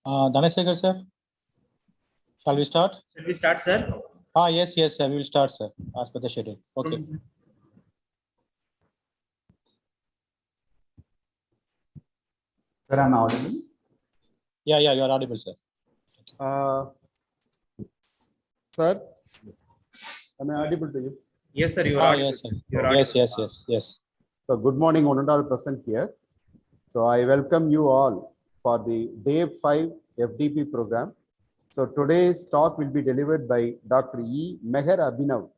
Dhanashekhar sir, shall we start? Shall we start, sir? Yes, sir. We will start, sir, as per the schedule. Okay. Sir, I'm audible? Yeah, you are audible, sir. Sir, am I audible to you? Yes, sir. You are audible. Yes, sir. You are audible. Yes. So, good morning, one and all present here. So, I welcome you all for the Day 5 FDP program. So, today's talk will be delivered by Dr. E. Meher Abhinav,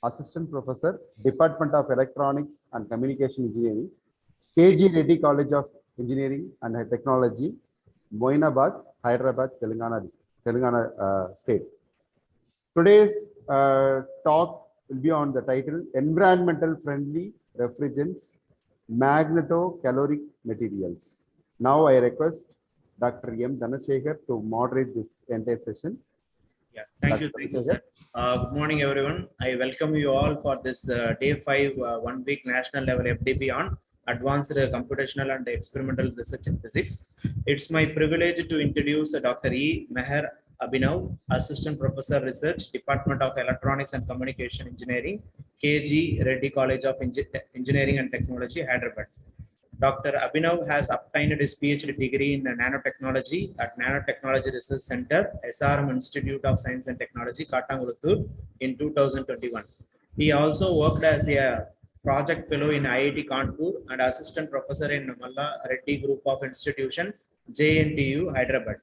Assistant Professor, Department of Electronics and Communication Engineering, KG Reddy College of Engineering and Technology, Moinabad, Hyderabad, Telangana State. Today's talk will be on the title Environmental Friendly Refrigerants, Magneto-Caloric Materials. Now I request Dr. M. Dhanashekhar to moderate this entire session. Yeah, thank you, sir. Good morning, everyone. I welcome you all for this Day 5 1 week national level FDP on advanced computational and experimental research in physics. It's my privilege to introduce Dr. E. Meher Abhinav, Assistant Professor Research, Department of Electronics and Communication Engineering, KG Reddy College of Engineering and Technology, Hyderabad. Dr. Abhinav has obtained his PhD degree in nanotechnology at Nanotechnology Research Center, SRM Institute of Science and Technology, Kattangulattur in 2021. He also worked as a project fellow in IIT Kanpur and assistant professor in Malla Reddy Group of Institution, JNTU, Hyderabad.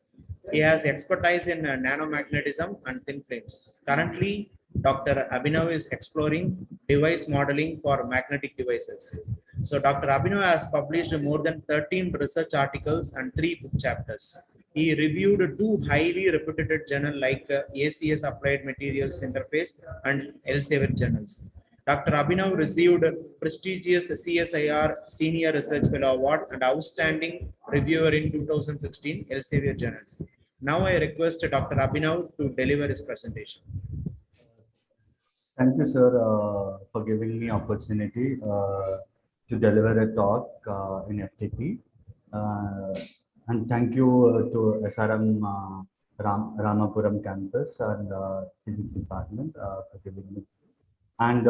He has expertise in nanomagnetism and thin films. Currently, Dr. Abhinav is exploring device modeling for magnetic devices. So Dr. Abhinav has published more than 13 research articles and 3 book chapters. He reviewed 2 highly reputed journals like ACS Applied Materials Interface and Elsevier journals. Dr. Abhinav received prestigious CSIR Senior Research Fellow Award and Outstanding Reviewer in 2016 Elsevier journals. Now I request Dr. Abhinav to deliver his presentation. Thank you, sir, for giving me opportunity to deliver a talk in FDP. And thank you to SRM Ramapuram campus and physics department for giving me. And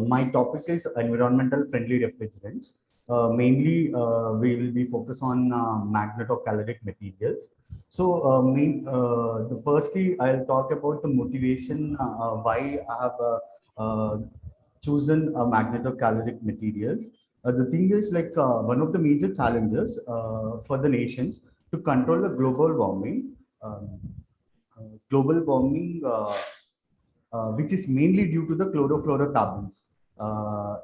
my topic is environmental friendly refrigerants. Mainly, we will be focused on magnetocaloric materials. So, firstly, I'll talk about the motivation why I have chosen magnetocaloric materials. The thing is, like, one of the major challenges for the nations to control the global warming. Which is mainly due to the chlorofluorocarbons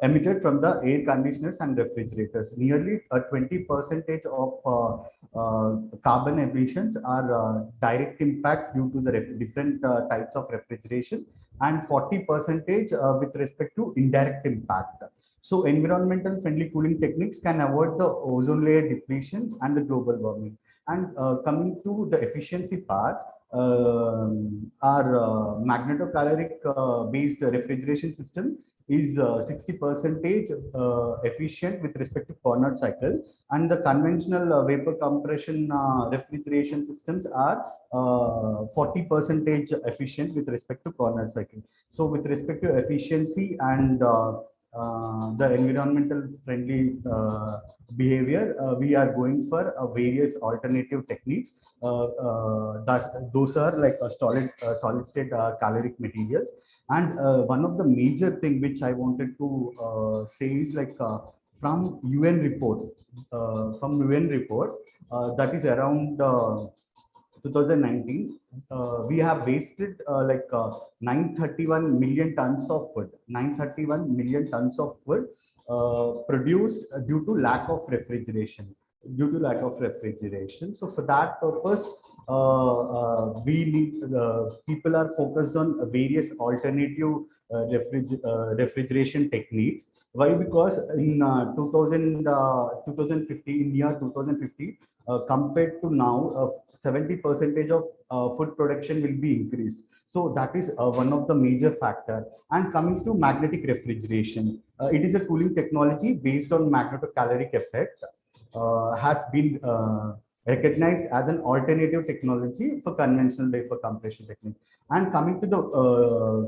emitted from the air conditioners and refrigerators. Nearly 20% of carbon emissions are direct impact due to the different types of refrigeration, and 40% with respect to indirect impact. So environmental friendly cooling techniques can avoid the ozone layer depletion and the global warming. And coming to the efficiency part, our magnetocaloric based refrigeration system is 60% efficient with respect to Carnot cycle, and the conventional vapor compression refrigeration systems are 40% efficient with respect to Carnot cycle. So with respect to efficiency and the environmental friendly behavior, we are going for various alternative techniques. Those are like solid state caloric materials. And one of the major thing which I wanted to say is like from UN report, that is around 2019, we have wasted 931 million tons of food. 931 million tons of food produced due to lack of refrigeration. So for that purpose, we need people are focused on various alternative refrigeration techniques. Why? Because in 2050, in year 2050, compared to now, 70% of food production will be increased. So that is one of the major factor. And coming to magnetic refrigeration, it is a cooling technology based on magnetocaloric effect. Has been recognized as an alternative technology for conventional vapor compression technique. And coming to the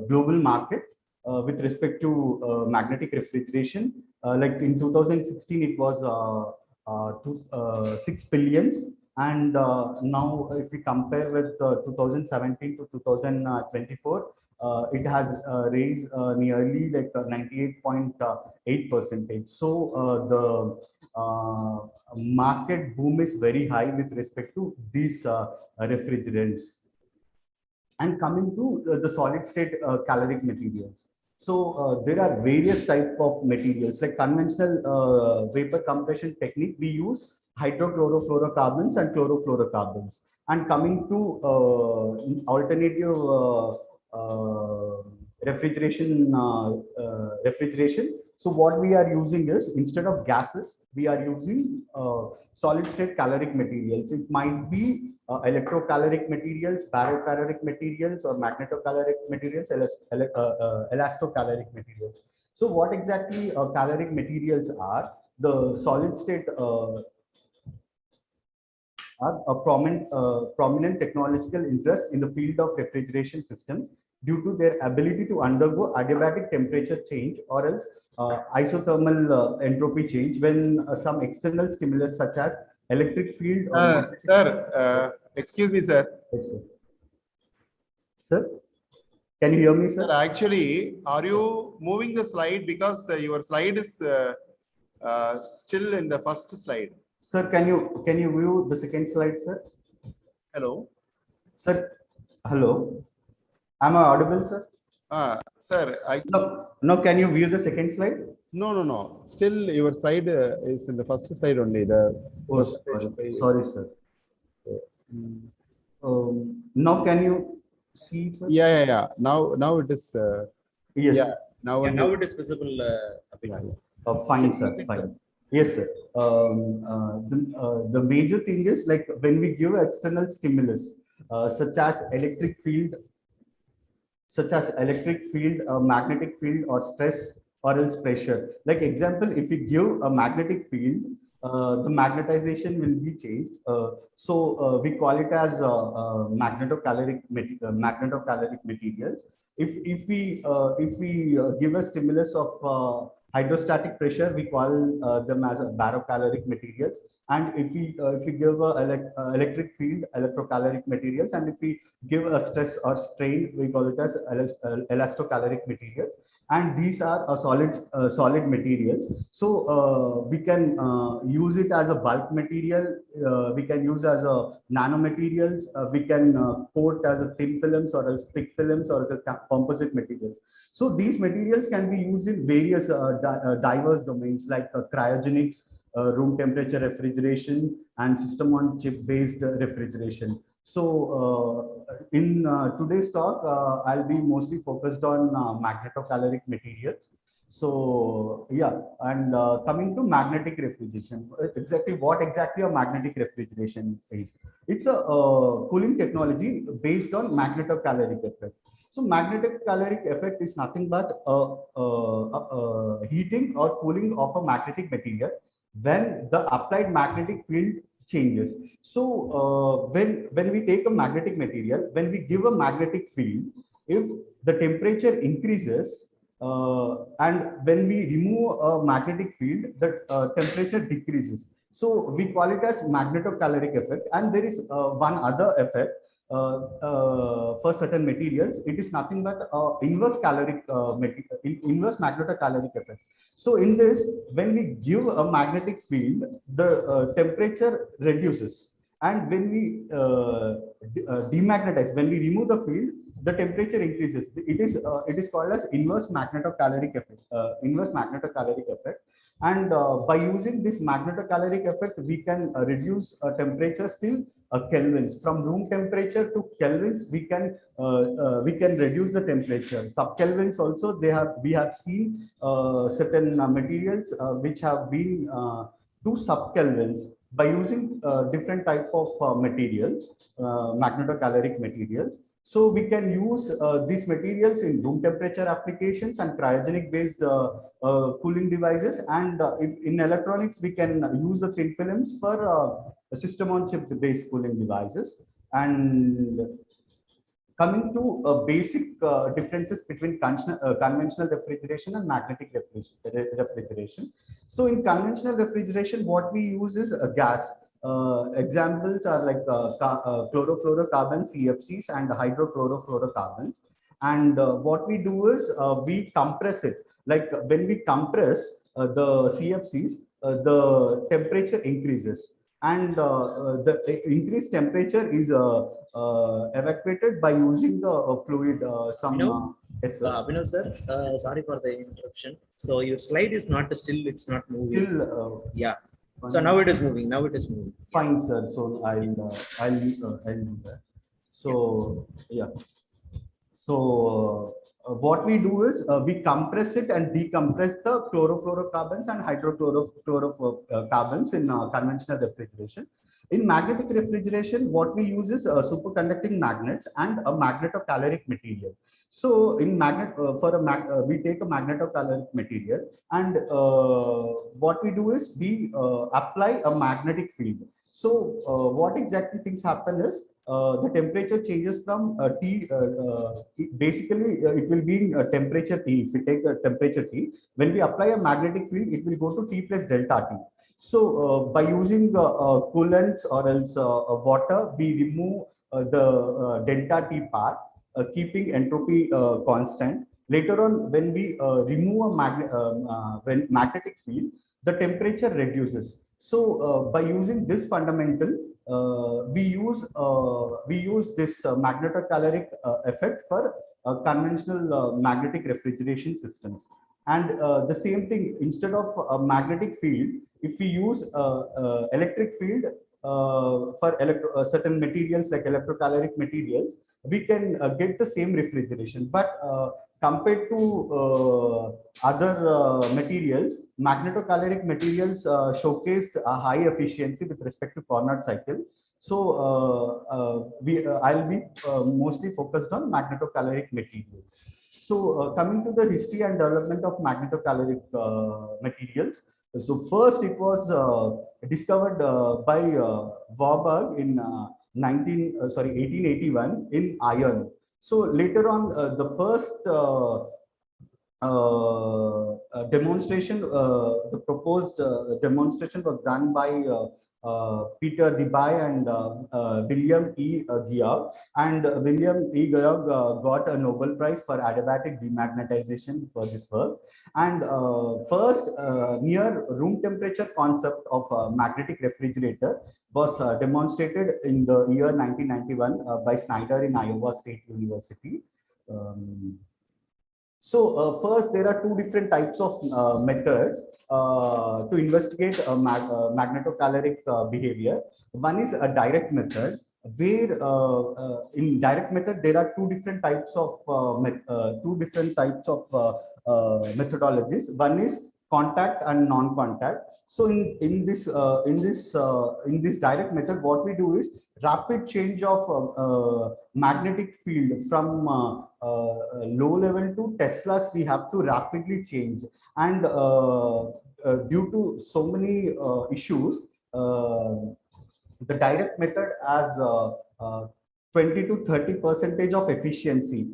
global market, with respect to magnetic refrigeration, like in 2016, it was 6 billions. And now, if we compare with 2017 to 2024, it has raised nearly like 98.8%. So the market boom is very high with respect to these refrigerants. And coming to the solid state caloric materials. So there are various type of materials like conventional vapor compression technique. We use hydrochlorofluorocarbons and chlorofluorocarbons. And coming to alternative refrigeration. So what we are using is, instead of gases, we are using solid state caloric materials. It might be electrocaloric materials, barocaloric materials, or magnetocaloric materials, elastocaloric materials. So what exactly caloric materials are? The solid state are a prominent technological interest in the field of refrigeration systems due to their ability to undergo adiabatic temperature change or else isothermal entropy change when some external stimulus such as electric field or Excuse me, sir. Sir, can you hear me, sir? Sir, actually, are you moving the slide because your slide is still in the first slide? Sir, can you view the second slide, sir? Hello. Sir, hello. Am I audible, sir? Sir, No. Can you view the second slide? No. Still, your slide is in the first slide only. Sorry, sir. Now can you see, sir? Yeah. Now it is. Yes. Yeah. Now it is visible. Fine, sir. Fine. Yes, sir. The major thing is, like, when we give external stimulus, such as electric field, magnetic field, or stress, or else pressure. Like example, if we give a magnetic field, the magnetization will be changed. So we call it as magnetocaloric materials. If we give a stimulus of hydrostatic pressure, we call them as barocaloric materials. And if we give a electric field, electrocaloric materials. And if we give a stress or strain, we call it as elastocaloric materials. And these are solid materials. So we can use it as a bulk material. We can use as a nanomaterials. We can coat as a thin films, or else thick films, or composite materials. So these materials can be used in various diverse domains like cryogenics, room temperature refrigeration, and system on chip based refrigeration. So in today's talk, I'll be mostly focused on magnetocaloric materials. So yeah, and coming to magnetic refrigeration, what exactly a magnetic refrigeration is? It's a cooling technology based on magnetocaloric effect. So magnetic caloric effect is nothing but heating or cooling of a magnetic material when the applied magnetic field changes. So when we take a magnetic material, when we give a magnetic field, if the temperature increases, and when we remove a magnetic field, the temperature decreases. So we call it as magnetocaloric effect. And there is one other effect for certain materials. It is nothing but inverse magnetocaloric effect. So in this, when we give a magnetic field, the temperature reduces. And when we demagnetize, when we remove the field, the temperature increases. It is called as inverse magnetocaloric effect. And by using this magnetocaloric effect, we can reduce temperature till kelvins. From room temperature to kelvins, we can reduce the temperature. Sub-kelvins also, we have seen certain materials which have been to sub-kelvins by using different type of materials, magnetocaloric materials. So we can use these materials in room temperature applications and cryogenic based cooling devices. And in electronics, we can use the thin films for system on chip based cooling devices. And coming to basic differences between conventional refrigeration and magnetic refrigeration. So in conventional refrigeration, what we use is a gas. Examples are like chlorofluorocarbons, CFCs, and hydrochlorofluorocarbons. And what we do is we compress it. Like when we compress the CFCs, the temperature increases. And the increased temperature is evacuated by using the fluid. Yes, sir. Abhinav sir, sorry for the interruption. So your slide is not still, it's not moving. Still, Yeah. So now it is moving. Now it is moving. Fine, sir. So I'll do that. So yeah. So what we do is we compress it and decompress the chlorofluorocarbons and hydrochlorofluorocarbons in conventional refrigeration. In magnetic refrigeration, what we use is superconducting magnets and a magnetocaloric material. So in we take a magnetocaloric material, and what we do is we apply a magnetic field. So what exactly things happen is the temperature changes from T. Basically, it will be in temperature T. If we take a temperature T, when we apply a magnetic field, it will go to T plus delta T. So by using coolants or else water, we remove the delta T part, keeping entropy constant. Later on, when we remove a magnetic field, the temperature reduces. So by using this fundamental, we use this magnetocaloric effect for conventional magnetic refrigeration systems. And the same thing, instead of a magnetic field, if we use electric field for certain materials like electrocaloric materials, we can get the same refrigeration. But compared to other materials, magnetocaloric materials showcased a high efficiency with respect to Carnot cycle. So I'll be mostly focused on magnetocaloric materials. So coming to the history and development of magnetocaloric materials. So first it was discovered by Warburg in 1881 in iron. So later on, the first demonstration, the proposed demonstration was done by Peter Debye and William E. Georg. And William E. Georg got a Nobel Prize for adiabatic demagnetization for this work. And first near room temperature concept of magnetic refrigerator was demonstrated in the year 1991 by Snyder in Iowa State University. So first, there are two different types of methods to investigate magnetocaloric behavior. One is a direct method, where in direct method there are two different types of methodologies. One is contact and non-contact. So in this direct method, what we do is rapid change of magnetic field from low level to Teslas. We have to rapidly change, and due to so many issues, the direct method has 20 to 30% of efficiency,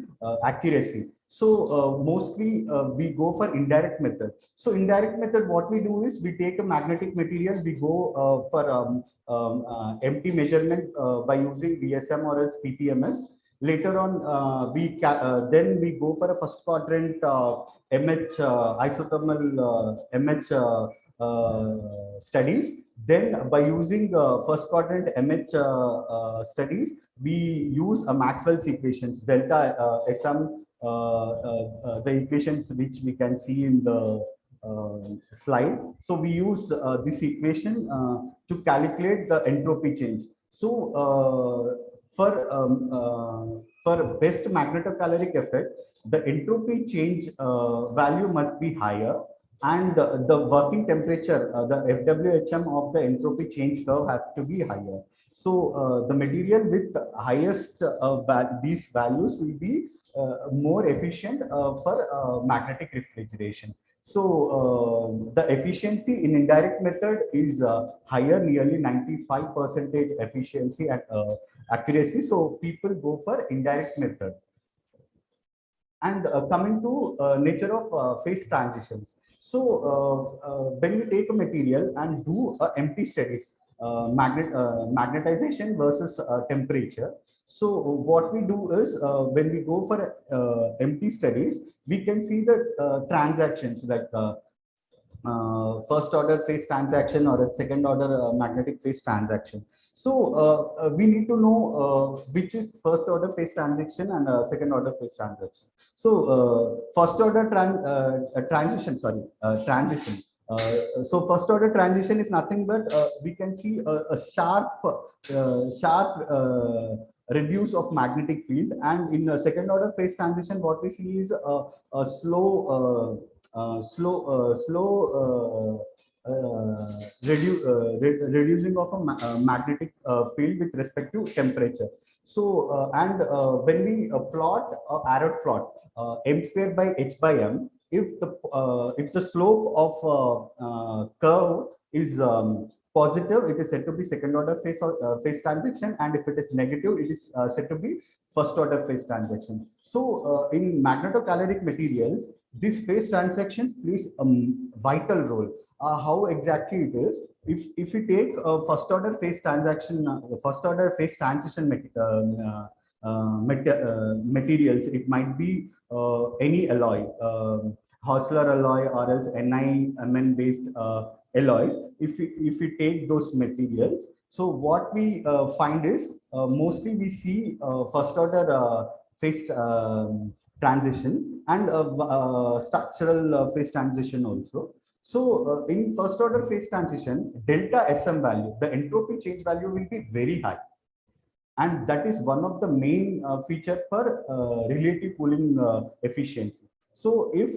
accuracy. So mostly we go for indirect method. So indirect method, what we do is we take a magnetic material, we go for empty measurement by using VSM or else PPMS. Later on, then we go for a first quadrant MH isothermal MH studies. Then by using first quadrant MH studies, we use a Maxwell's equations, delta SM, the equations which we can see in the slide. So we use this equation to calculate the entropy change. So for best magnetocaloric effect, the entropy change value must be higher, and the working temperature, the FWHM of the entropy change curve has to be higher. So the material with highest these values will be more efficient for magnetic refrigeration. So the efficiency in indirect method is higher, nearly 95% efficiency and accuracy. So people go for indirect method. And coming to nature of phase transitions. So when we take a material and do empty studies, magnetization versus temperature. So what we do is when we go for empty studies, we can see the transactions like first order phase transaction or a second order magnetic phase transaction. So we need to know which is first order phase transaction and second order phase transaction. So first order transition. So first order transition is nothing but we can see a sharp reduce of magnetic field, and in a second order phase transition what we see is a slow reducing of a magnetic field with respect to temperature. So when we plot arrow plot m square by h by m, if the slope of curve is positive, it is said to be second order phase transaction, and if it is negative, it is said to be first order phase transaction. So in magnetocaloric materials, these phase transactions plays a vital role. How exactly it is? If you take first order phase transaction, first order phase transition materials, it might be any alloy, Hostler alloy or else NiMn based alloys. If we take those materials, so what we find is mostly we see first order phase transition and structural phase transition also. So in first order phase transition, delta SM value, the entropy change value will be very high, and that is one of the main feature for relative cooling efficiency. So if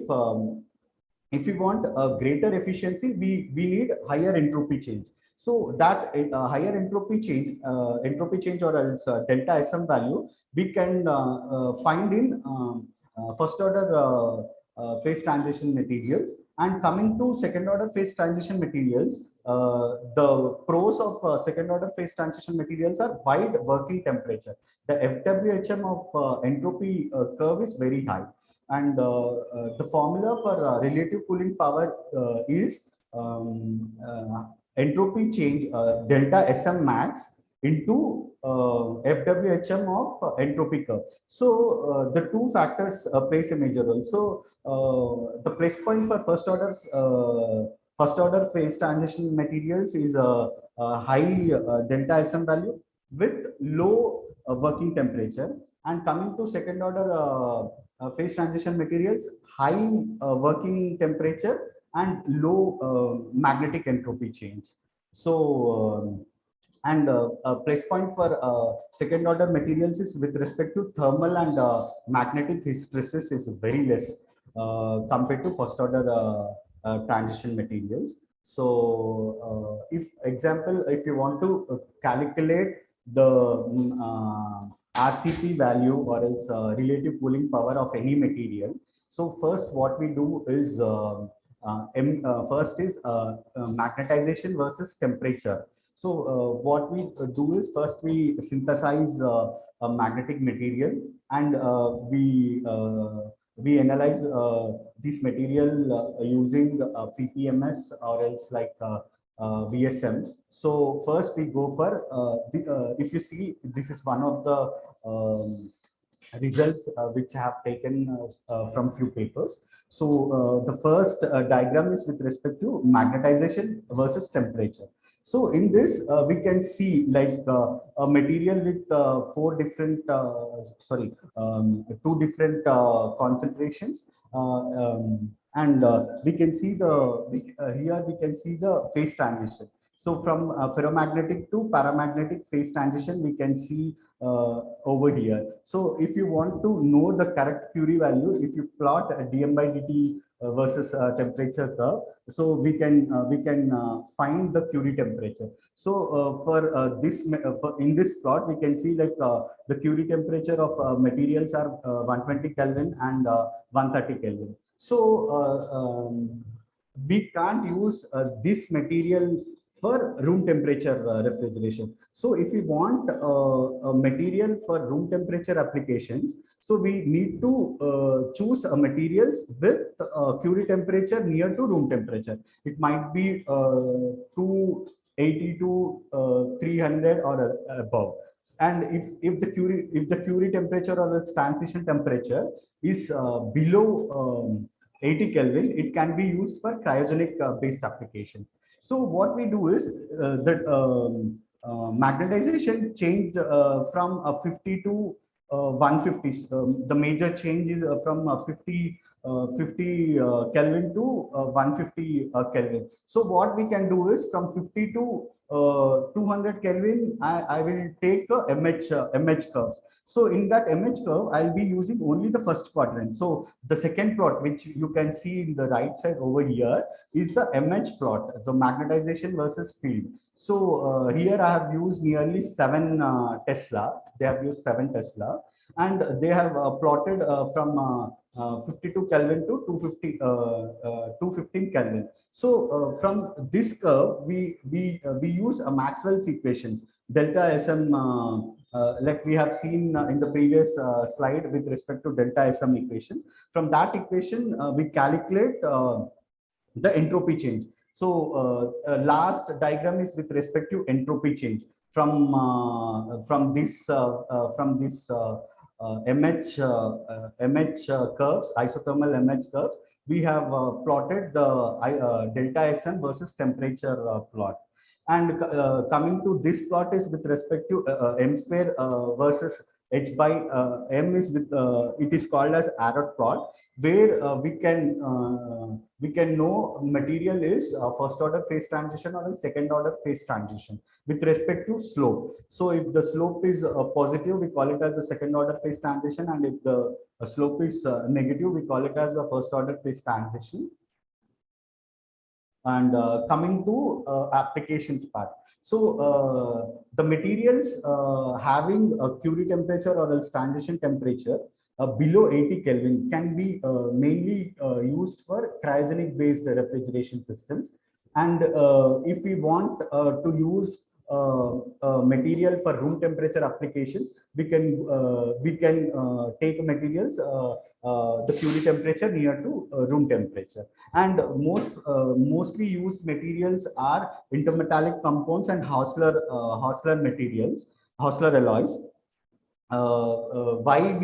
we want a greater efficiency, we need higher entropy change. So that higher entropy change or else delta SM value we can find in first order phase transition materials. And coming to second order phase transition materials, the pros of second order phase transition materials are wide working temperature. The FWHM of entropy curve is very high, and the formula for relative cooling power is entropy change delta SM max into FWHM of entropy curve. So the two factors plays a major role. So the place point for first order phase transition materials is a high delta SM value with low working temperature, and coming to second order phase transition materials, high working temperature and low magnetic entropy change. So and place point for second order materials is with respect to thermal and magnetic hysteresis is very less compared to first order transition materials. So if you want to calculate the RCP value or its relative cooling power of any material, so first what we do is first is magnetization versus temperature. So what we do is first we synthesize a magnetic material, and we analyze this material using PPMS or else like VSM. So first we go for if you see, this is one of the results which I have taken from few papers. So the first diagram is with respect to magnetization versus temperature. So in this we can see like a material with two different concentrations, and we can see here we can see the phase transition. So from ferromagnetic to paramagnetic phase transition we can see over here. So if you want to know the correct Curie value, if you plot dm by dt versus temperature curve, so we can find the Curie temperature. So in this plot we can see like the Curie temperature of materials are 120 Kelvin and 130 Kelvin. So we can't use this material for room temperature refrigeration. So if we want a material for room temperature applications, so we need to choose materials with Curie temperature near to room temperature. It might be 280 to 300 or above. And if the Curie temperature or its transition temperature is below 80 Kelvin, it can be used for cryogenic based applications. So what we do is that magnetization changed from 50 to 150. The major change is from 50 Kelvin to 150 Kelvin. So what we can do is from 50 to 200 Kelvin, I will take a MH curves. So in that MH curve, I'll be using only the first quadrant. So the second plot, which you can see in the right side over here, is the MH plot, the magnetization versus field. So here I have used nearly 7 Tesla. They have used 7 Tesla, and they have plotted from 52 Kelvin to 215 Kelvin. So from this curve, we use a Maxwell's equations, delta SM, like we have seen in the previous slide with respect to delta SM equation. From that equation, we calculate the entropy change. So last diagram is with respect to entropy change from this MH curves, isothermal MH curves. We have plotted the delta SM versus temperature plot. And coming to this plot is with respect to M square versus H by M is with it is called as arrow plot, where we can know material is first order phase transition or second order phase transition with respect to slope. So if the slope is positive, we call it as the second order phase transition, and if the slope is negative, we call it as the first order phase transition. And coming to applications part. So the materials having a Curie temperature or else transition temperature below 80 Kelvin can be mainly used for cryogenic based refrigeration systems. And if we want to use material for room temperature applications, we can take materials the Curie temperature near to room temperature. And mostly used materials are intermetallic compounds and Hausler materials, Hausler alloys. Why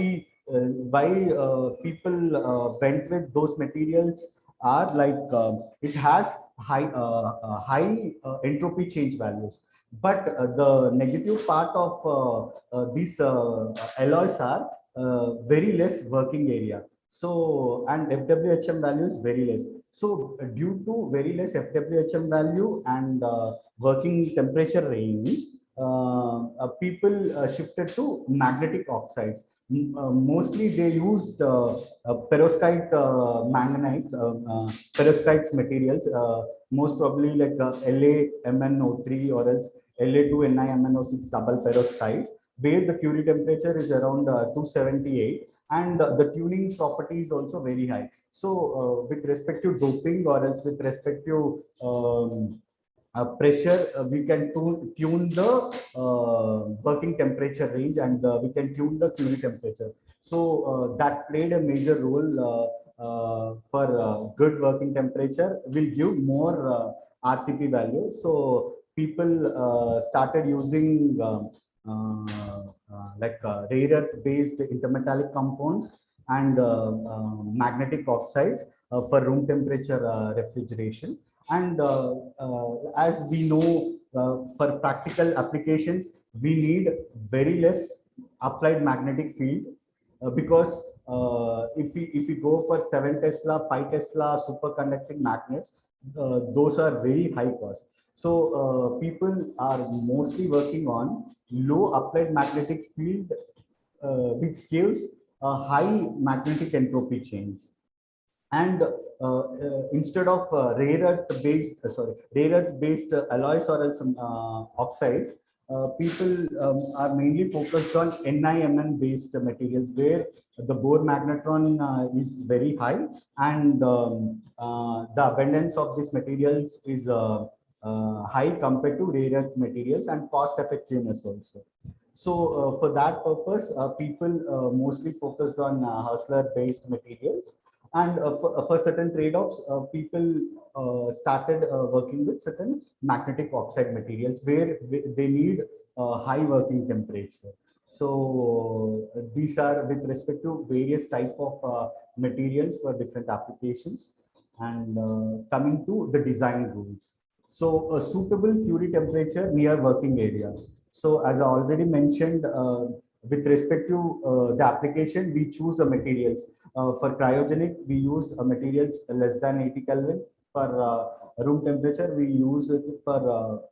people went with those materials are like it has high entropy change values, but the negative part of these alloys are very less working area. So, and FWHM value is very less. So due to very less FWHM value and working temperature range, people shifted to magnetic oxides. Mostly they used perovskite manganites, perovskites materials, most probably like LaMnO3 or else La2NiMnO6 double perovskites, where the Curie temperature is around 278, and the tuning property is also very high. So with respect to doping or else with respect to pressure, we can tune the working temperature range, and we can tune the Curie temperature. So that played a major role for good working temperature, will give more RCP value. So people started using like rare earth based intermetallic compounds and magnetic oxides for room temperature refrigeration. And as we know, for practical applications, we need very less applied magnetic field because if we go for 7 Tesla, 5 Tesla superconducting magnets, those are very high cost. So people are mostly working on low applied magnetic field, which gives a high magnetic entropy change. And instead of rare earth based alloys or else oxides, people are mainly focused on NIMN based materials, where the Bohr magnetron is very high, and the abundance of these materials is high compared to rare earth materials, and cost effectiveness also. So for that purpose, people mostly focused on Hustler based materials, and for certain trade-offs, people started working with certain magnetic oxide materials, where they need high working temperature. So these are with respect to various type of materials for different applications. And coming to the design rules. So a suitable Curie temperature near working area. So as I already mentioned, with respect to the application, we choose the materials. For cryogenic, we use materials less than 80 Kelvin. For room temperature, we use it for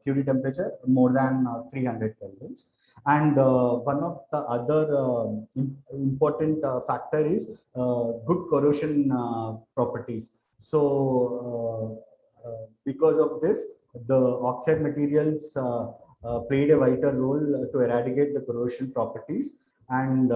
Curie temperature more than 300 Kelvins. And one of the other important factor is good corrosion properties. So because of this, the oxide materials played a vital role to eradicate the corrosion properties, and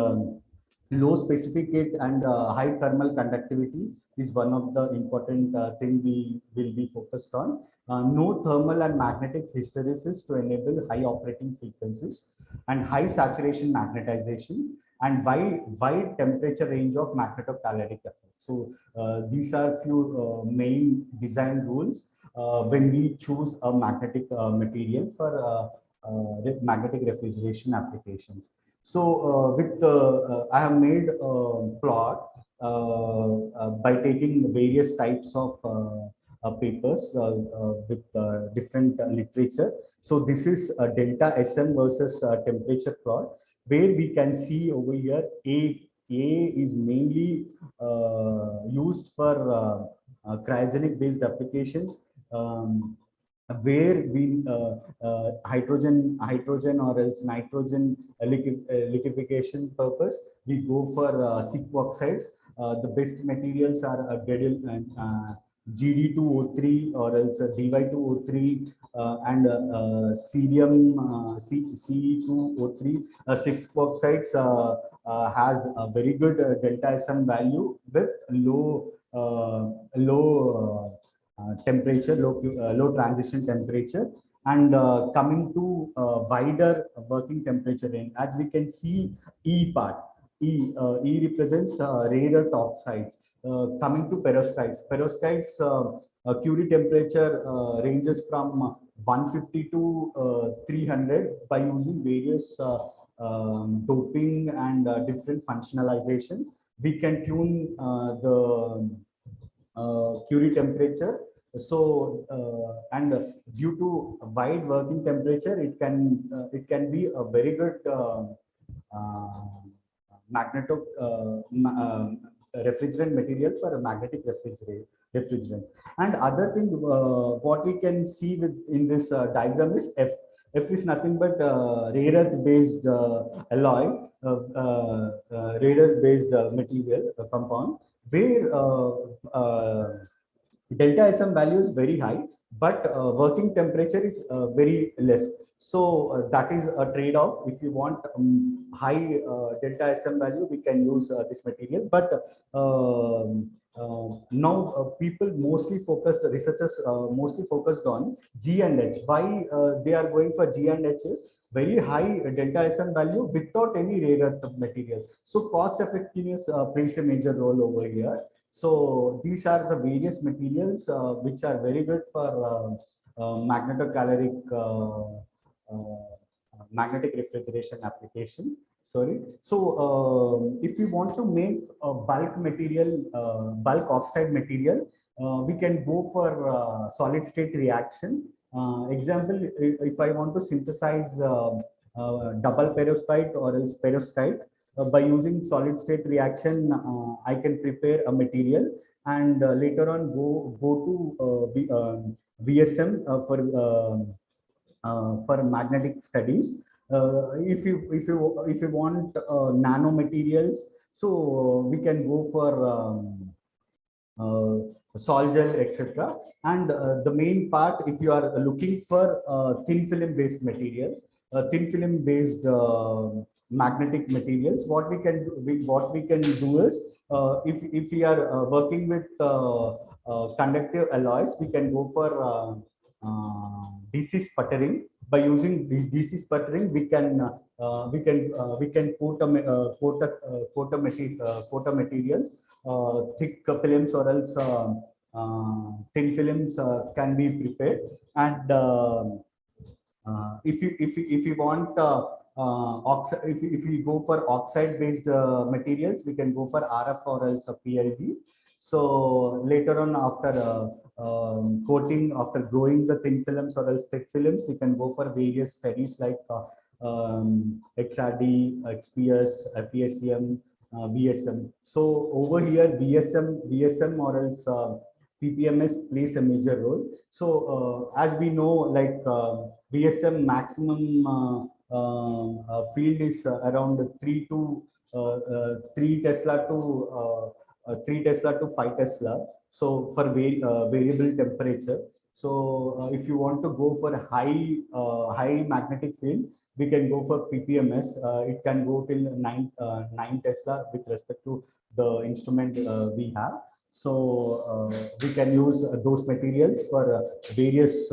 low specificate and high thermal conductivity is one of the important thing we will be focused on. No thermal and magnetic hysteresis to enable high operating frequencies, and high saturation magnetization, and wide temperature range of magnetocaloric effect. So these are few main design rules when we choose a magnetic material for magnetic refrigeration applications. So I have made a plot by taking various types of papers with different literature. So this is a delta SM versus temperature plot, where we can see over here A is mainly used for cryogenic based applications, where we hydrogen or else nitrogen liquefaction purpose, we go for SiC oxides. The best materials are GD2O3 or else DY2O3 and cerium Ce2O3. SiC oxides has a very good delta SM value with low temperature, low transition temperature. And coming to wider working temperature range, as we can see, E part, E represents rare earth oxides. Coming to perovskites, Curie temperature ranges from 150 to 300 by using various doping and different functionalization. We can tune the Curie temperature. So and due to wide working temperature, it can be a very good refrigerant material for a magnetic refrigerant. And other thing, what we can see in this diagram is F. F is nothing but rare earth based alloy, rare earth based material compound, where delta SM value is very high, but working temperature is very less. So that is a trade-off. If you want high delta SM value, we can use this material. But now people researchers mostly focused on G and H. Why they are going for G and H is very high delta SM value without any rare earth material. So cost effectiveness plays a major role over here. So these are the various materials which are very good for magnetocaloric magnetic refrigeration application. Sorry. So if we want to make a bulk material, bulk oxide material, we can go for solid state reaction. Example, if I want to synthesize double perovskite or else perovskite, by using solid state reaction, I can prepare a material, and later on go to VSM for magnetic studies. If you want nano materials, so we can go for sol gel, etc. And the main part, if you are looking for thin film based materials, thin film based magnetic materials, what we can do is, if we are working with conductive alloys, we can go for DC sputtering. By using DC sputtering, we can coat a materials, thick films, or else thin films can be prepared. And if you want if you go for oxide based materials, we can go for RF or else a PLD. So later on, after coating, after growing the thin films or else thick films, we can go for various studies like XRD, XPS, FESM, VSM. So over here, VSM or else PPMS plays a major role. So as we know, like VSM maximum field is around 3 Tesla to 3 Tesla to 5 Tesla. So for variable temperature. So if you want to go for a high magnetic field, we can go for PPMS. It can go till 9 Tesla with respect to the instrument we have. So we can use those materials for various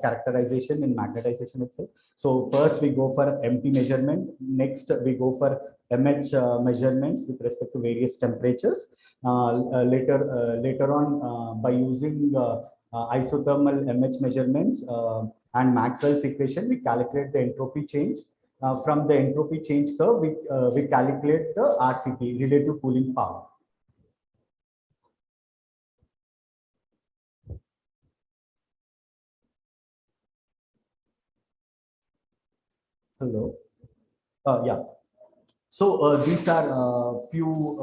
characterization and magnetization itself. So first we go for MT measurement. Next we go for MH measurements with respect to various temperatures. Later on, by using isothermal MH measurements and Maxwell's equation, we calculate the entropy change. From the entropy change curve, we calculate the RCP, relative cooling power. Hello. Yeah. So these are few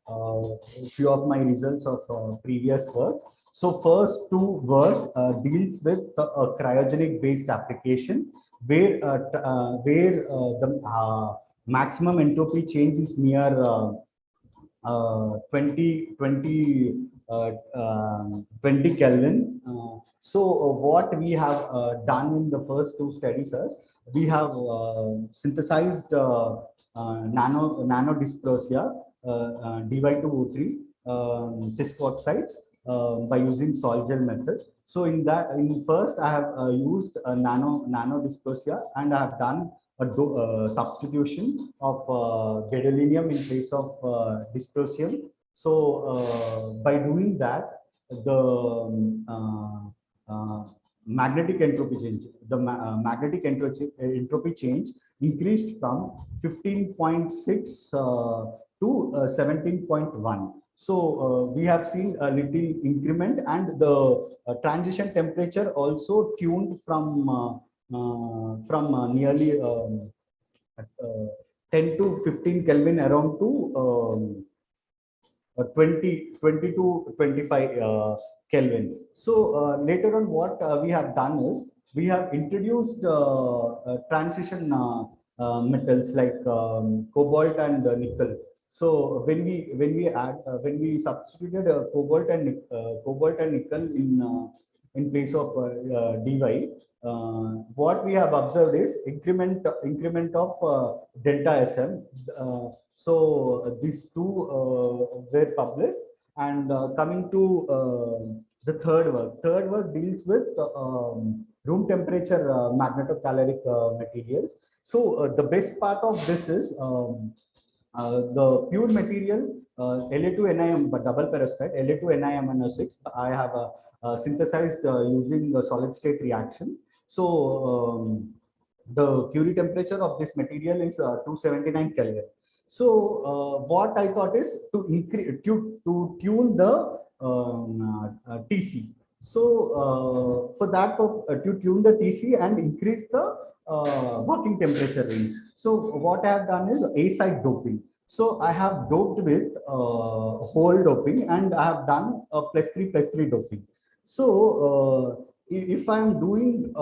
of my results of previous work. So first two works deals with cryogenic based application, where the maximum entropy change is near 20 Kelvin. So what we have done in the first two studies is, we have synthesized nano dysprosia dy2O3 cis oxides by using sol gel method. So in first I have used a nano dysprosia, and I have done a substitution of gadolinium in place of dysprosium. So by doing that, the magnetic entropy change, magnetic entropy change increased from 15.6 to 17.1. So we have seen a little increment, and the transition temperature also tuned from nearly 10 to 15 Kelvin around to 20 to 25 Kelvin. So later on, what we have done is, we have introduced transition metals like cobalt and nickel. So when we substituted cobalt and nickel in place of dy, what we have observed is increment of delta Sm. So these two were published. And coming to the third work deals with room temperature magnetocaloric materials. So the best part of this is the pure material La2NiM, but double perovskite, La2NiMnO6. I have synthesized using a solid state reaction. So the Curie temperature of this material is 279 Kelvin. So what I thought is to increase to tune the TC. So for that, to tune the TC and increase the working temperature range. So what I have done is A-side doping. So I have doped with hole doping, and I have done +3 doping. So if I am doing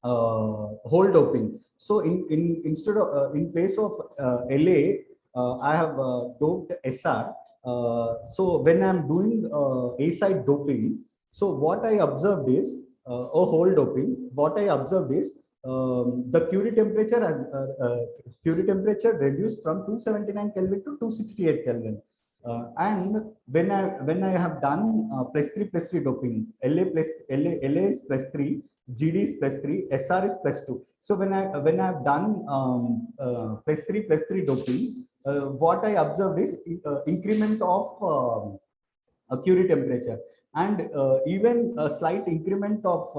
hole doping, so instead of in place of La, I have doped SR. So when I'm doing A-side doping, so what I observed is a hole doping. What I observed is the Curie temperature has Curie temperature reduced from 279 Kelvin to 268 Kelvin. And when I have done +3 doping, LA is +3, GD is +3, SR is +2. So when I've done +3 doping, what I observed is increment of Curie temperature, and even a slight increment of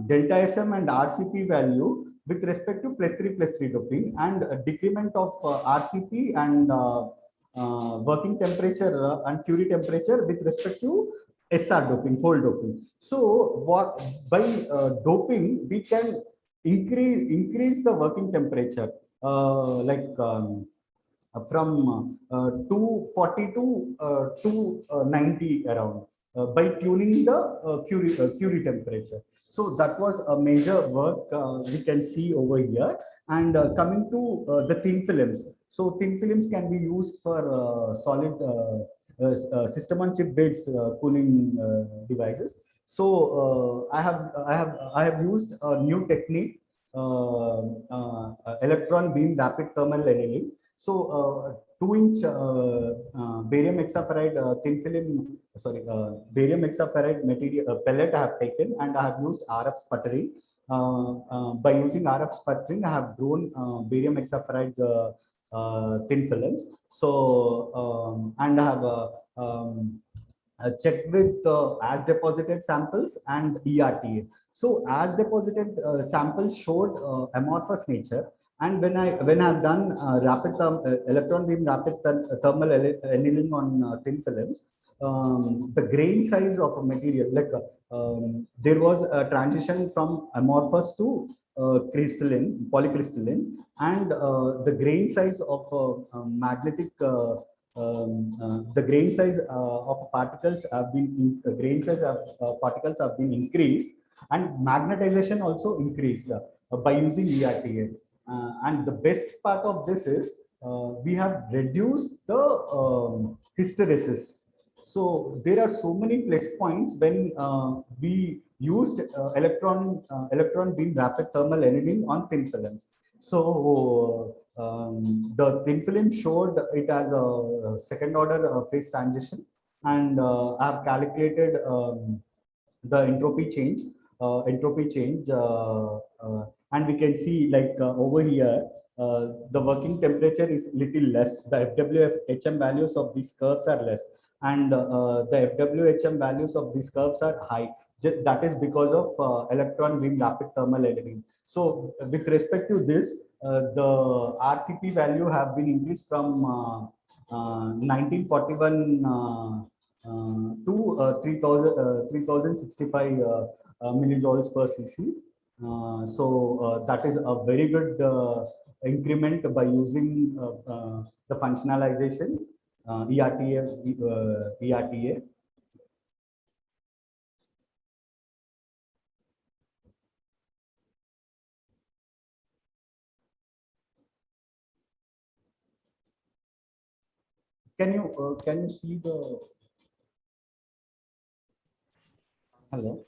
delta SM and RCP value with respect to +3 doping, and a decrement of RCP and working temperature and Curie temperature with respect to SR doping, hole doping. So what by doping we can increase the working temperature from 240 to 290 around by tuning the Curie temperature. So that was a major work we can see over here. And coming to the thin films. So thin films can be used for solid system on chip based cooling devices. So I have used a new technique, electron beam rapid thermal annealing. So 2-inch barium hexaferrite thin film, barium hexaferrite material pellet I have taken, and I have used RF sputtering. By using RF sputtering, I have grown barium hexaferrite thin films. So and I have checked with as deposited samples and ERTA. So as deposited samples showed amorphous nature, and when I've done electron beam rapid thermal annealing on thin films, the grain size of a material, there was a transition from amorphous to crystalline, polycrystalline, and the grain size of magnetic the grain size of particles have been particles have been increased, and magnetization also increased by using ERTA. And the best part of this is we have reduced the hysteresis. So there are so many plus points when we used electron beam rapid thermal annealing on thin films. So the thin film showed it as a second order phase transition, and I have calculated the entropy change, and we can see over here the working temperature is little less. The FWHM values of these curves are less, and the FWHM values of these curves are high. That is because of electron beam rapid thermal annealing. So with respect to this, the RCP value have been increased from 1941 to 3065 millijoules per cc. So that is a very good increment by using the functionalization ERTA. Can you see the hello?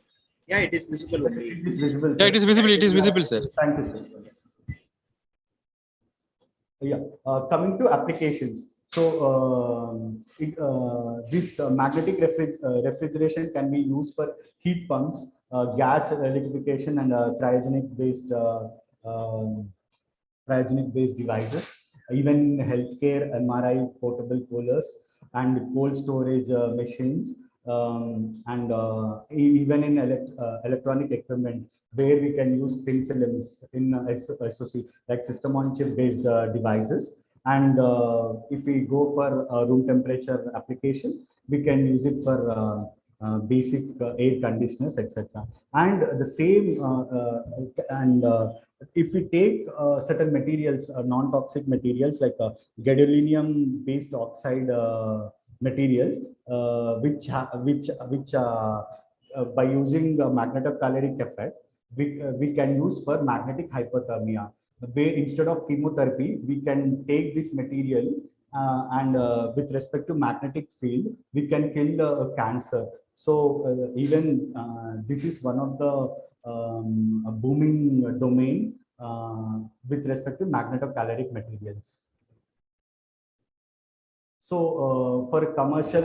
Yeah, it is visible. It is visible. Yeah, it is visible. It is visible, sir. Thank you, sir. Yeah, coming to applications. So this magnetic refrigeration can be used for heat pumps, gas liquefaction, and cryogenic based devices. Even in healthcare, MRI, portable coolers, and cold storage machines, and even in electronic equipment, where we can use thin films in SOC, like system on chip based devices. And if we go for room temperature application, we can use it for basic air conditioners, etc. And the same if we take certain materials, non-toxic materials like gadolinium based oxide materials, which by using the magnetocaloric effect, we can use for magnetic hypothermia, where instead of chemotherapy we can take this material and with respect to magnetic field, we can kill cancer. So even this is one of the booming domain with respect to magnetocaloric materials. So for commercial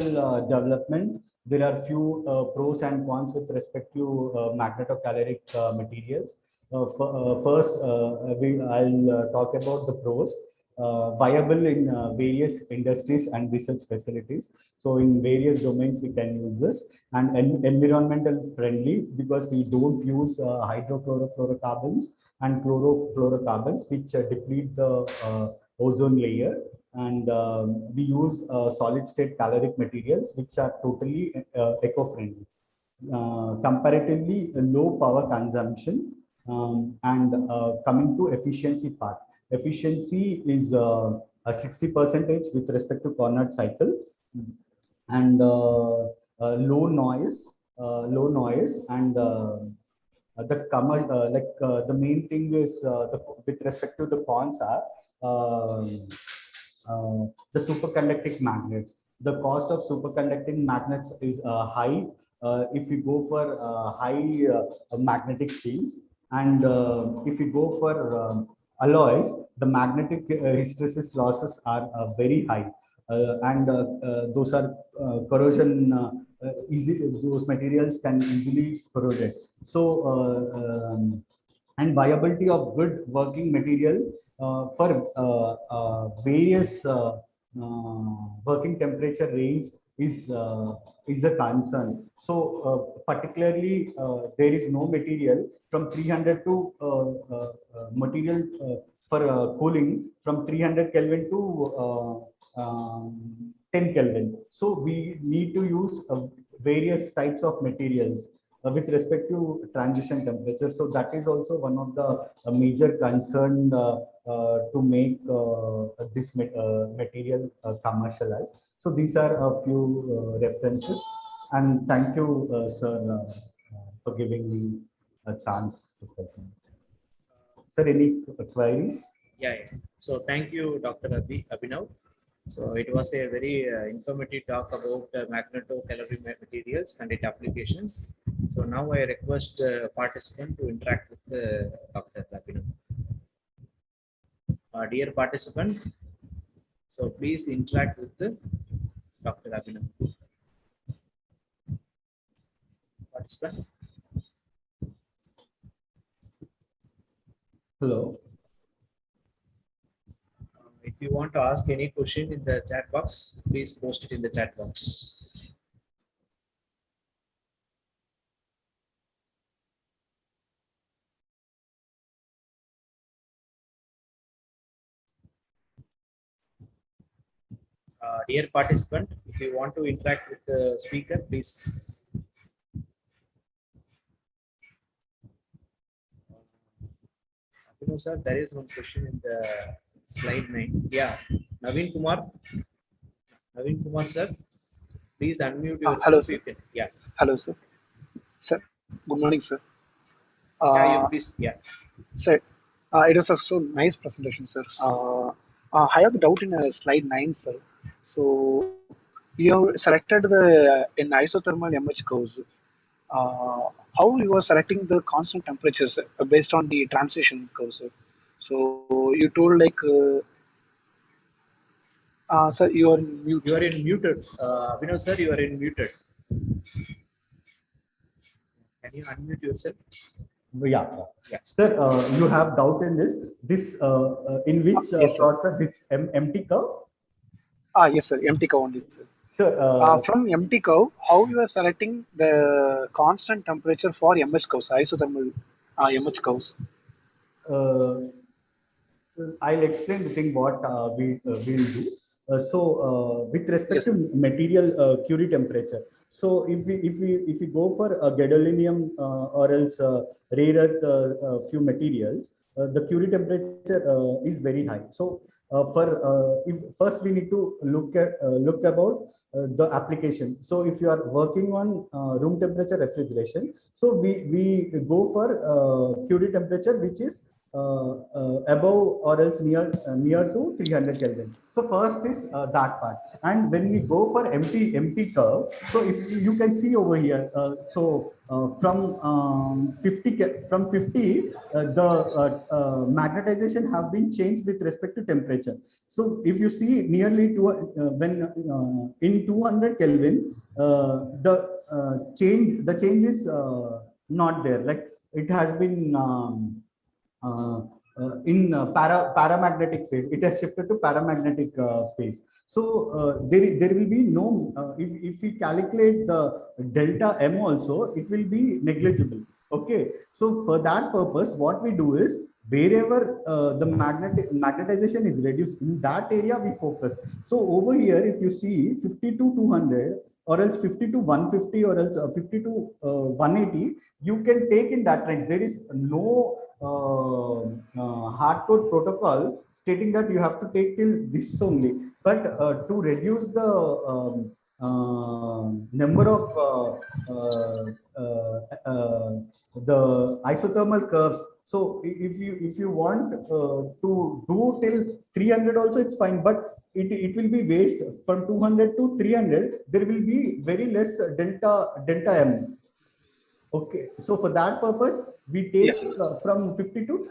development, there are few pros and cons with respect to magnetocaloric materials. First, I'll talk about the pros. Viable in various industries and research facilities. So in various domains, we can use this, and environmental friendly because we don't use hydrochlorofluorocarbons and chlorofluorocarbons, which deplete the ozone layer. And we use solid state caloric materials, which are totally eco-friendly. Comparatively low power consumption, and coming to efficiency part. Efficiency is a 60% with respect to Carnot cycle, and low noise, and the main thing is with respect to the cons are the superconducting magnets. The cost of superconducting magnets is high if you go for high magnetic fields, and if you go for alloys, the magnetic hysteresis losses are very high, and those are corrosion easy. Those materials can easily corrode it. So and viability of good working material for various working temperature range is a concern. So particularly there is no material from 300 to material for cooling from 300 Kelvin to 10 Kelvin. So we need to use various types of materials with respect to transition temperature. So that is also one of the major concern to make this material commercialized. So these are a few references, and thank you, sir, for giving me a chance to present. Sir, any queries? Yeah. So thank you, Dr. Abhinav. So it was a very informative talk about magnetocaloric materials and its applications. So now I request participant to interact with Dr. Abhinav. Dear participant, so please interact with Dr. Abhinav. Participant. Hello. If you want to ask any question in the chat box, please post it in the chat box. Dear participant, if you want to interact with the speaker, please. Sir, there is one question in the slide 9. Yeah, Naveen Kumar. Naveen Kumar, sir, please unmute yourself. Hello, sir. Yeah. Hello, sir. Sir, good morning, sir. Yeah, you please. Yeah. Sir, it was a so nice presentation, sir. I have a doubt in slide 9, sir. So you have selected the in isothermal MH curves. How you are selecting the constant temperatures based on the transition curve, sir? So you told like, sir, you are in mute. You are in muted. Abhinav, sir, you are in muted. Can you unmute yourself? Yeah. Yeah. Sir, you have doubt in this. This in which Yes, sir. plot, sir, this empty curve? Yes, sir. Empty curve only, sir. Sir, From empty curve, how you are selecting the constant temperature for MH curves, isothermal MH curves? I'll explain the thing what we will do. With respect Yes, to material Curie temperature, so if we go for a gadolinium or else rare earth few materials, the Curie temperature is very high. So if first we need to look about the application. So if you are working on room temperature refrigeration, so we go for Curie temperature which is above or else near to 300 Kelvin. So first is that part. And when we go for empty curve, so if you can see over here, from 50 magnetization have been changed with respect to temperature. So if you see nearly to when in 200 Kelvin, the change is not there. Like it has been in paramagnetic phase. It has shifted to paramagnetic phase. So there will be no, if we calculate the delta M also, it will be negligible. Okay. So for that purpose, what we do is wherever the magnetization is reduced, in that area we focus. So over here, if you see 50 to 200 or else 50 to 150 or else 50 to 180, you can take in that range. There is no hardcode protocol stating that you have to take till this only, but to reduce the number of the isothermal curves. So if you want to do till 300 also, it's fine, but it will be waste. From 200 to 300, there will be very less delta M. Okay, so for that purpose, we take from 50 to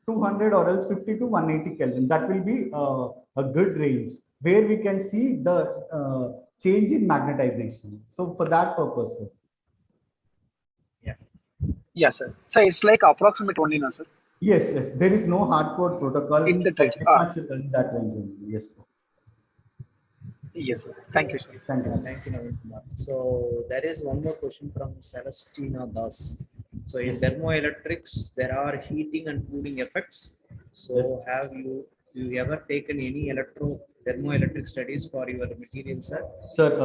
200 or else 50 to 180 Kelvin. That will be a good range where we can see the change in magnetization. So for that purpose, sir. Yeah. Yes, sir. So it's like approximate only, no, sir? Yes, yes. There is no hardcode protocol In the range. in that range only. Yes, sir. Yes, sir. Thank you, sir. Thank you. Thank you, Naveen Kumar. So there is one more question from Celestina Das. So in thermoelectrics, there are heating and cooling effects. So have you ever taken any thermoelectric studies for your materials, sir? Sir,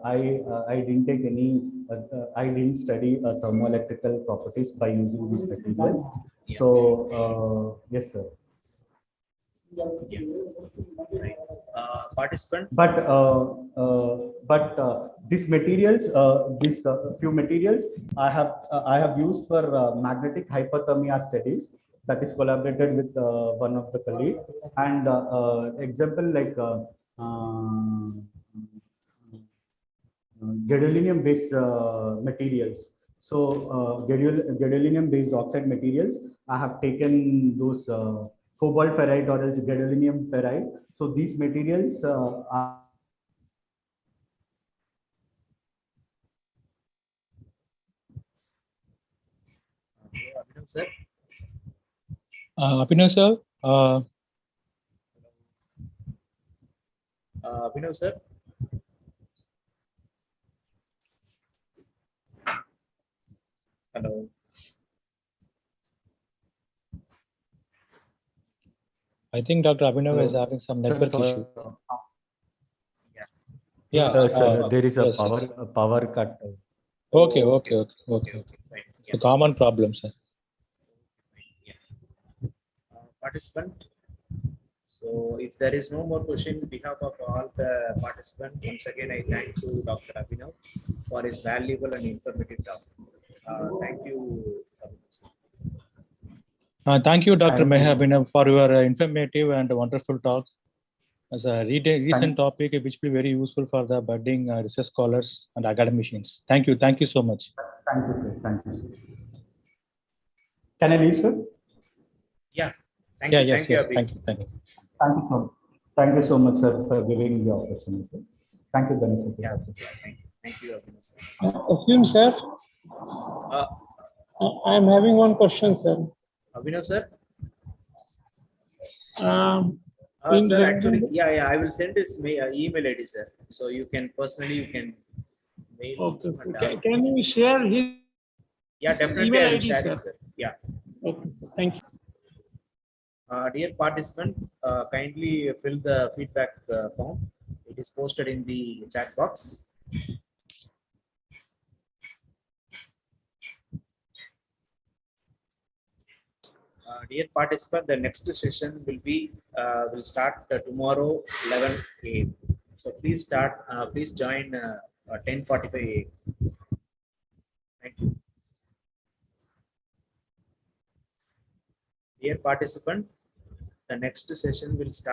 I didn't take any. I didn't study thermoelectrical properties by using these materials. Yeah. So yes, sir. Right. Participant. But these materials, these few materials, I have used for magnetic hyperthermia studies. That is collaborated with one of the colleague, and example like gadolinium based materials. So gadolinium based oxide materials, I have taken those cobalt ferrite or else gadolinium ferrite. So these materials are Abhinav, sir. Abhinav, sir. Abhinav, sir. Hello. I think Dr. Abhinav is having some network issue. Yeah. sir, there is a yes, power cut. Okay. Right. It's a common problem, sir. Yeah. Participant. So if there is no more question, on behalf of all the participants, once again I thank to Dr. Abhinav for his valuable and informative talk. Thank you. Thank you, Dr. Thank you. Abhinav, for your informative and wonderful talk. As a recent topic, which will be very useful for the budding research scholars and academicians. Thank you so much. Thank you, sir. Thank you, sir. Can I leave, sir? Yeah. Thank you. Thank you so much, sir, for giving the opportunity. Thank you, Dhanis. Yeah. Thank you, Abhinav, sir. Assume, sir. I am having one question, sir. Abhinav, sir. Sir, actually, I will send his email ID, sir. So you can personally mail. Okay. Can you share his? Yeah, definitely. Email I will ID, share sir. it, sir. Yeah. Okay. Thank you. Dear participant, kindly fill the feedback form. It is posted in the chat box. Dear participant, the next session will start tomorrow 11 a.m. So please join 10:45 a.m. Thank you. Dear participant, the next session will start